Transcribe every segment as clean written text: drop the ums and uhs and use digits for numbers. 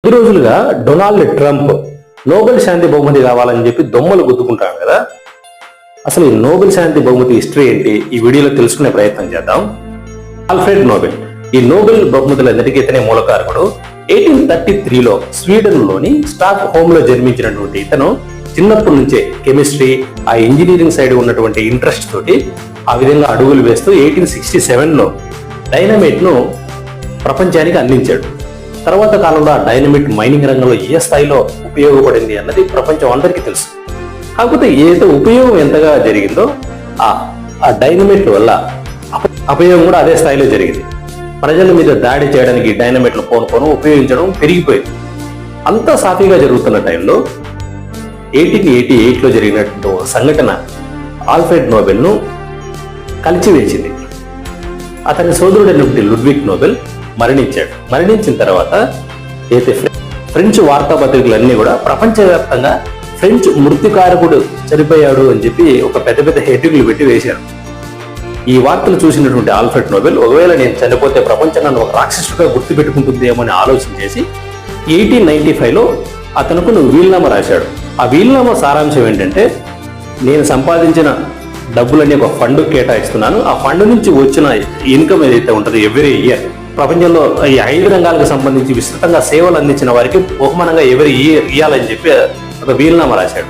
ఈ రోజులుగా Donald Trump Nobel శాంతి బహుమతి కావాలని చెప్పి దొమ్మలు గుద్దుకుంటాడు కదా. అసలు ఈ నోబెల్ శాంతి బహుమతి హిస్టరీ ఏంటి ఈ వీడియోలో తెలుసుకునే ప్రయత్నం చేద్దాం. ఆల్ఫ్రెడ్ నోబెల్ ఈ నోబెల్ బహుమతులందరికీ ఇతనే మూలకారకుడు. 1833లో స్వీడన్ లోని స్టాక్ హోమ్ లో జన్మించినటువంటి ఇతను చిన్నప్పటి నుంచే కెమిస్ట్రీ, ఆ ఇంజనీరింగ్ సైడ్ ఉన్నటువంటి ఇంట్రెస్ట్ తోటి ఆ విధంగా అడుగులు వేస్తూ 1867లో డైనమైట్ ను ప్రపంచానికి అందించాడు. తర్వాత కాలంలో ఆ డైనమైట్ మైనింగ్ రంగంలో ఏ స్థాయిలో ఉపయోగపడింది అన్నది ప్రపంచం అందరికీ తెలుసు. కాకపోతే ఏదో ఉపయోగం ఎంతగా జరిగిందో ఆ డైనమైట్ వల్ల అపయోగం కూడా అదే స్థాయిలో జరిగింది. ప్రజల మీద దాడి చేయడానికి డైనమైట్లు పోను ఉపయోగించడం పెరిగిపోయింది. అంతా సాఫీగా జరుగుతున్న టైంలో 1888లో జరిగినట్టు సంఘటన ఆల్ఫ్రెడ్ నోబెల్ ను కలిచివేసింది. అతని సోదరుడైనటువంటి లుడ్విగ్ నోబెల్ మరణించాడు. మరణించిన తర్వాత అయితే ఫ్రెంచ్ వార్తాపత్రికలన్నీ కూడా ప్రపంచవ్యాప్తంగా ఫ్రెంచ్ మృత్యుకారకుడు చనిపోయాడు అని చెప్పి ఒక పెద్ద పెద్ద హెడ్డింగ్లు పెట్టి వేశారు. ఈ వార్తలు చూసినటువంటి ఆల్ఫ్రెడ్ నోబెల్ ఒకవేళ నేను చనిపోతే ప్రపంచం నన్ను ఒక రాక్షసుడిగా గుర్తుపెట్టుకుంటుందేమో అని ఆలోచన చేసి 1895లో అతనుకు వీలునామా రాశాడు. ఆ వీలునామా సారాంశం ఏంటంటే, నేను సంపాదించిన డబ్బులన్నీ ఒక ఫండ్ కేటాయిస్తున్నాను. ఆ ఫండ్ నుంచి వచ్చిన ఇన్కమ్ ఏదైతే ఉంటుందో ఎవ్రీ ఇయర్ ప్రపంచంలో ఈ 5 రంగాలకు సంబంధించి విస్తృతంగా సేవలు అందించిన వారికి బహుమానంగా ఎవరి ఇయర్ ఇవ్వాలని చెప్పి ఒక వీలునామా రాశాడు.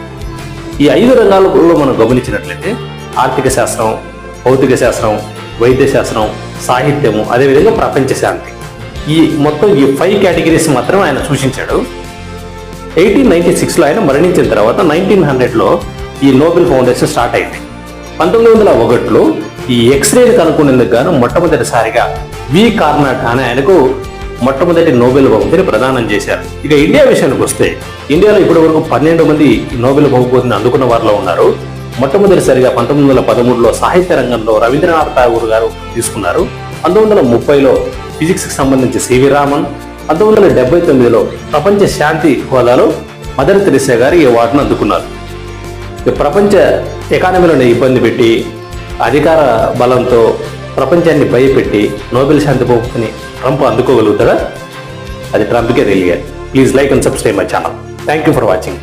ఈ 5 రంగాలలో మనం గమనించినట్లయితే ఆర్థిక శాస్త్రం, భౌతిక శాస్త్రం, వైద్య శాస్త్రం, సాహిత్యము, అదేవిధంగా ప్రపంచ శాంతి, ఈ మొత్తం ఈ 5 కేటగిరీస్ మాత్రం ఆయన సూచించాడు. 1896లో ఆయన మరణించిన తర్వాత 1900లో ఈ నోబెల్ ఫౌండేషన్ స్టార్ట్ అయింది. 1901లో ఈ ఎక్స్రేని కనుక్కునేందుకు గాను మొట్టమొదటిసారిగా వి కార్నాట్ అనే ఆయనకు మొట్టమొదటి నోబెల్ బహుమతిని ప్రదానం చేశారు. ఇక ఇండియా విషయానికి వస్తే, ఇండియాలో ఇప్పటి వరకు 12 మంది నోబెల్ బహుమతిని అందుకున్న వారిలో ఉన్నారు. మొట్టమొదటిసారిగా 1913లో సాహిత్య రంగంలో రవీంద్రనాథ్ ఠాగూర్ గారు తీసుకున్నారు. 1930లో ఫిజిక్స్ కి సంబంధించి సివి రామన్, 1979లో ప్రపంచ శాంతి హోదాలో మదర్ తెరెసా గారు ఈ అవార్డును అందుకున్నారు. ప్రపంచ ఎకానమీలను ఇబ్బంది పెట్టి అధికార బలంతో ప్రపంచాన్ని భయపెట్టి నోబెల్ శాంతి బహుమతిని ట్రంప్ అందుకోగలుగుతారా? అది ట్రంప్కే తెలియాలి. Please like and subscribe my channel. Thank you for watching.